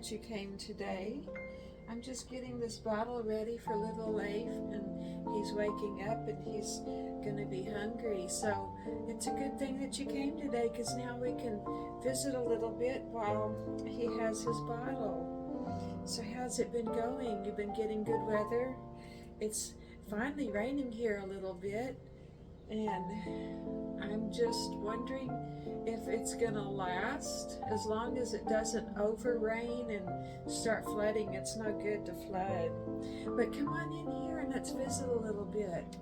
that you came today. I'm just getting this bottle ready for little Leif, and he's waking up and he's gonna be hungry. So it's a good thing that you came today, because now we can visit a little bit while he has his bottle. So how's it been going? You've been getting good weather? It's finally raining here a little bit, and I'm just wondering if it's gonna last. As long as it doesn't over rain and start flooding. It's no good to flood. But come on in here and let's visit a little bit.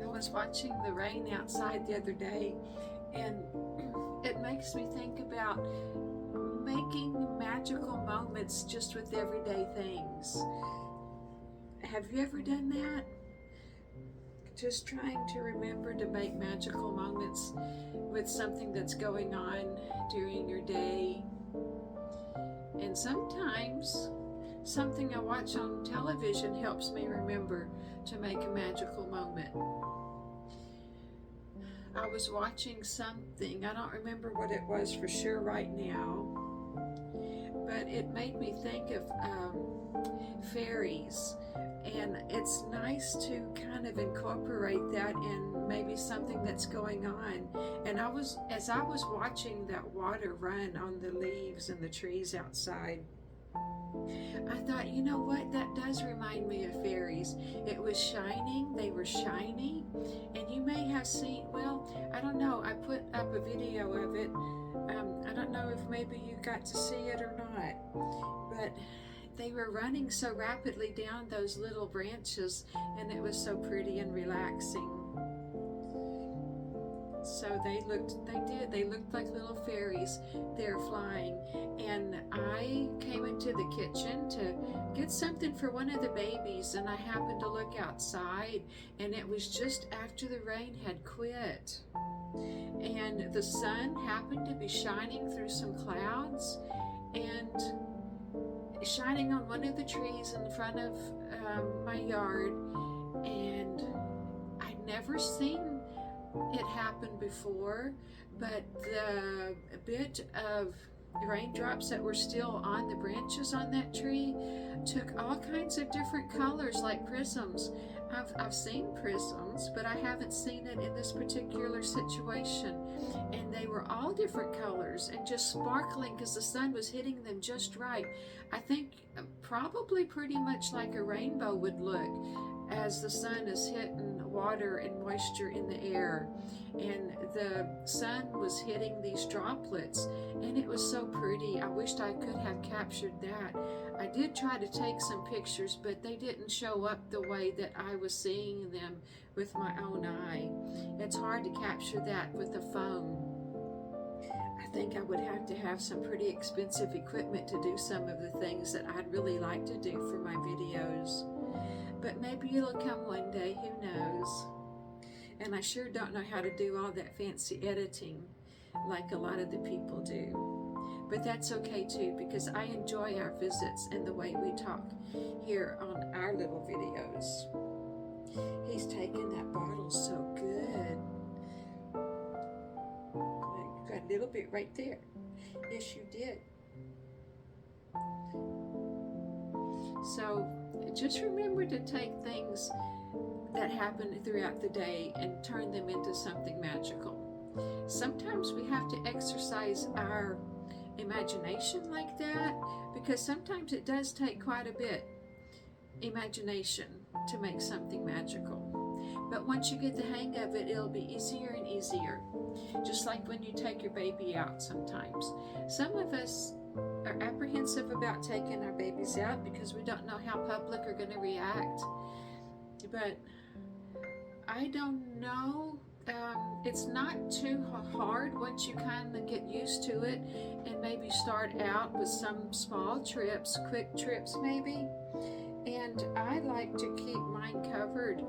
I was watching the rain outside the other day, and it makes me think about making magical moments just with everyday things. Have you ever done that? Just trying to remember to make magical moments with something that's going on during your day. And sometimes something I watch on television helps me remember to make a magical moment. I was watching something, I don't remember what it was for sure right now, but it made me think of fairies, and it's nice to kind of incorporate that in maybe something that's going on. And as I was watching that water run on the leaves and the trees outside, I thought, you know what, that does remind me of fairies. It was shining, they were shiny, and you may have seen, well, I don't know, I put up a video of it. I don't know if maybe you got to see it or not, but they were running so rapidly down those little branches, and it was so pretty and relaxing. So they looked like little fairies. They're flying. And I came into the kitchen to get something for one of the babies, and I happened to look outside, and it was just after the rain had quit. And the sun happened to be shining through some clouds and shining on one of the trees in front of my yard. And I'd never seen it happened before, but the bit of raindrops that were still on the branches on that tree took all kinds of different colors, like prisms. I've seen prisms, but I haven't seen it in this particular situation. And they were all different colors and just sparkling because the sun was hitting them just right. I think probably pretty much like a rainbow would look as the sun is hitting water and moisture in the air, and the sun was hitting these droplets, and it was so pretty. I wished I could have captured that. I did try to take some pictures, but they didn't show up the way that I was seeing them with my own eye. It's hard to capture that with a phone. I think I would have to have some pretty expensive equipment to do some of the things that I'd really like to do for my videos. But maybe it'll come one day, who knows? And I sure don't know how to do all that fancy editing like a lot of the people do. But that's okay too, because I enjoy our visits and the way we talk here on our little videos. He's taking that bottle so good. You got a little bit right there. Yes, you did. So just remember to take things that happen throughout the day and turn them into something magical. Sometimes we have to exercise our imagination like that, because sometimes it does take quite a bit imagination to make something magical. But once you get the hang of it, it'll be easier and easier. Just like when you take your baby out sometimes. Some of us are apprehensive about taking our babies out because we don't know how public are going to react. But I don't know. It's not too hard once you kind of get used to it, and maybe start out with some small trips, quick trips maybe. And I like to keep mine covered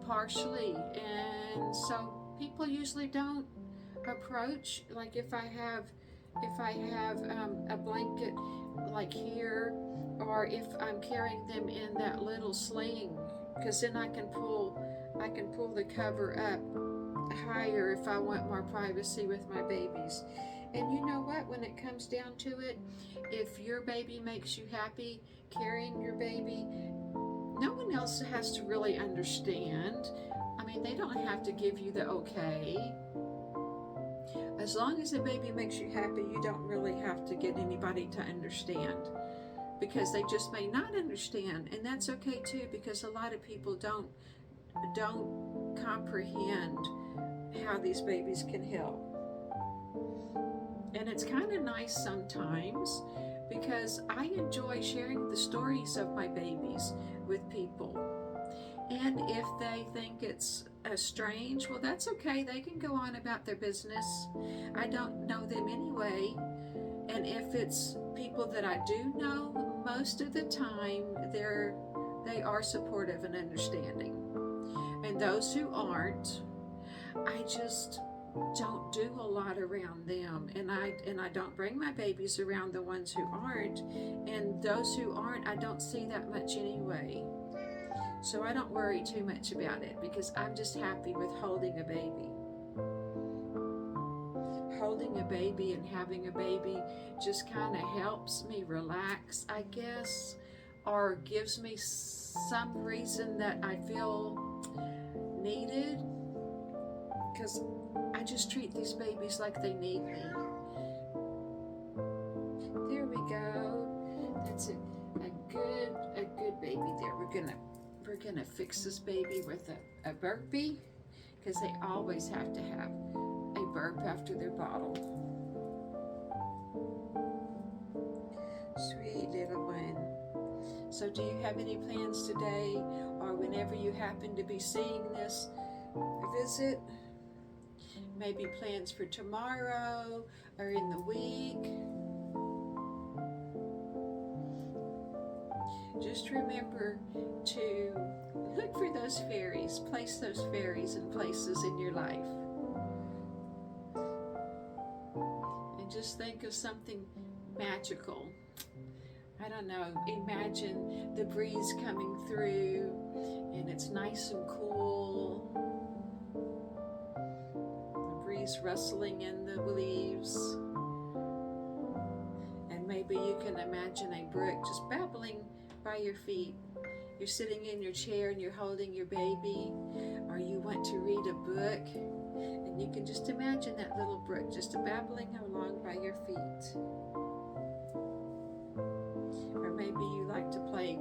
partially, and so people usually don't approach. Like if I have a blanket like here, or if I'm carrying them in that little sling because then I can pull the cover up higher if I want more privacy with my babies. And you know what, when it comes down to it, if your baby makes you happy carrying your baby, no one else has to really understand. I mean, they don't have to give you the okay. As long as the baby makes you happy, you don't really have to get anybody to understand, because they just may not understand, and that's okay too, because a lot of people don't comprehend how these babies can help. And it's kind of nice sometimes, because I enjoy sharing the stories of my babies with people. And if they think it's strange, well, that's okay. They can go on about their business. I don't know them anyway. And if it's people that I do know, most of the time they are supportive and understanding. And those who aren't, I just don't do a lot around them, and I don't bring my babies around the ones who aren't, and those who aren't, I don't see that much anyway. So I don't worry too much about it, because I'm just happy with holding a baby. Holding a baby and having a baby just kind of helps me relax, I guess, or gives me some reason that I feel needed, because I just treat these babies like they need me. There we go. That's a good baby there. We're gonna fix this baby with a burpee, because they always have to have a burp after their bottle. Sweet little one. So do you have any plans today, or whenever you happen to be seeing this visit? Maybe plans for tomorrow or in the week? Just remember to look for those fairies, place those fairies in places in your life. And just think of something magical. I don't know, imagine the breeze coming through and it's nice and cool. The breeze rustling in the leaves. And maybe you can imagine a brook just babbling by your feet. You're sitting in your chair and you're holding your baby, or you want to read a book, and you can just imagine that little brook just babbling along by your feet. Or maybe you like to play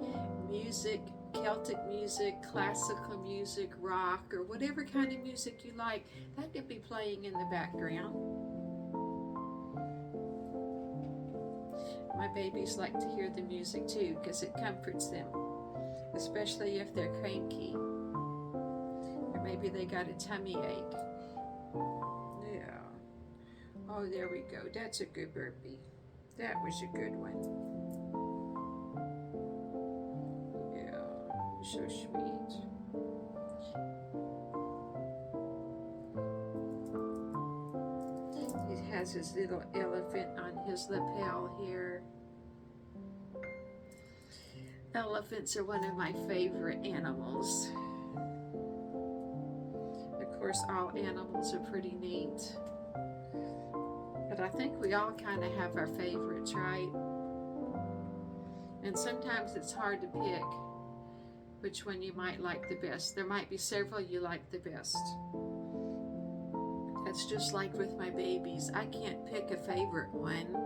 music, Celtic music, classical music, rock, or whatever kind of music you like. That could be playing in the background. My babies like to hear the music too, because it comforts them, especially if they're cranky, or maybe they got a tummy ache. Yeah. Oh, there we go. That's a good burpee. That was a good one. Yeah, so sweet. It has his little elephant on his lapel here. Elephants are one of my favorite animals. Of course, all animals are pretty neat, but I think we all kind of have our favorites, right? And sometimes it's hard to pick which one you might like the best. There might be several you like the best. That's just like with my babies. I can't pick a favorite one,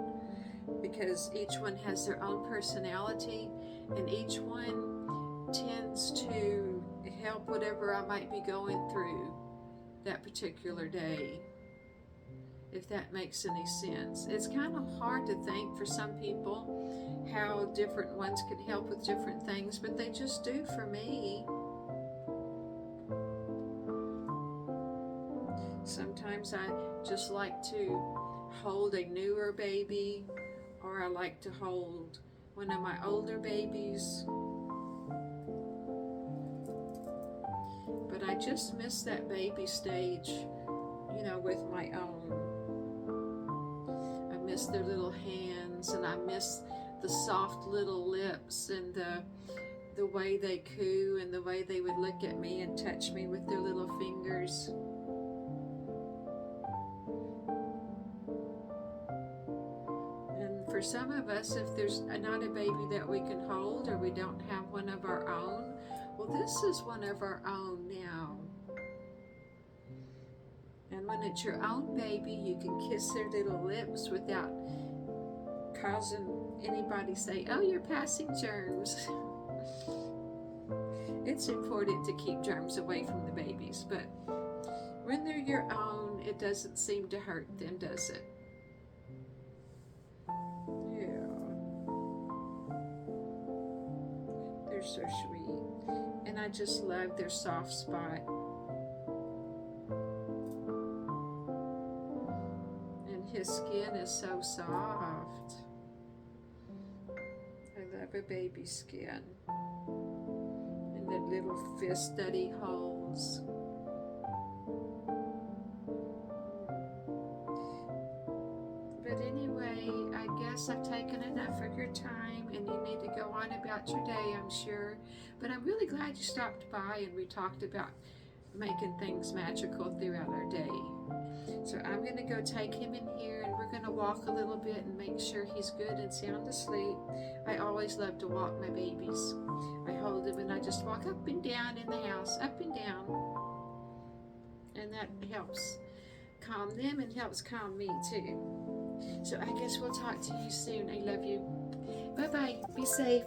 because each one has their own personality, and each one tends to help whatever I might be going through that particular day, if that makes any sense. It's kind of hard to think for some people how different ones can help with different things, but they just do for me. Sometimes I just like to hold a newer baby, or I like to hold one of my older babies. But I just miss that baby stage, with my own. I miss their little hands, and I miss the soft little lips, and the way they coo and the way they would look at me and touch me with their little fingers. And for some of us, if there's not a baby that we can hold, or we don't have one of our own, well, this is one of our own now. And when it's your own baby, you can kiss their little lips without causing anybody say, oh, you're passing germs. It's important to keep germs away from the babies, but when they're your own, it doesn't seem to hurt them, does it? Yeah. They're so sweet. And I just love their soft spot. And his skin is so soft. I love a baby's skin. And the little fist study holes. But anyway, I guess I've taken enough of your time, and you need to go on about your day, I'm sure. But I'm really glad you stopped by and we talked about making things magical throughout our day. So I'm going to go take him in here, and we're going to walk a little bit and make sure he's good and sound asleep. I always love to walk my babies. I hold them and I just walk up and down in the house, up and down. And that helps calm them and helps calm me too. So I guess we'll talk to you soon. I love you. Bye-bye. Be safe.